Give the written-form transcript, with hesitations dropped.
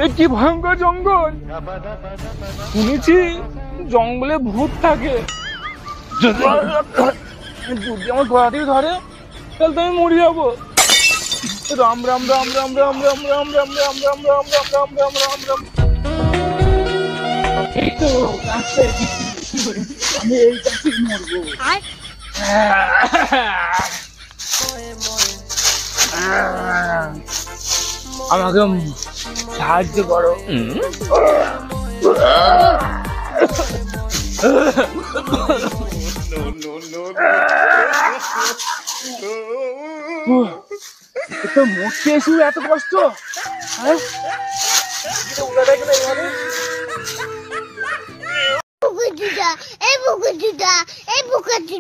এ কি ভয়ঙ্কর জঙ্গল! শুনেছি জঙ্গলে ভূত থাকে। যদি আমার গলা দিয়ে ধরে তাহলে তো আমি মরে যাবো। রাম রাম রাম রাম রাম রাম রাম রাম রাম রাম রাম রাম রাম রাম রাম রাম। এই তো আমি এই কাছেই মরবো। আমাকে সাহায্য করো। মরতে এসে এত কষ্ট।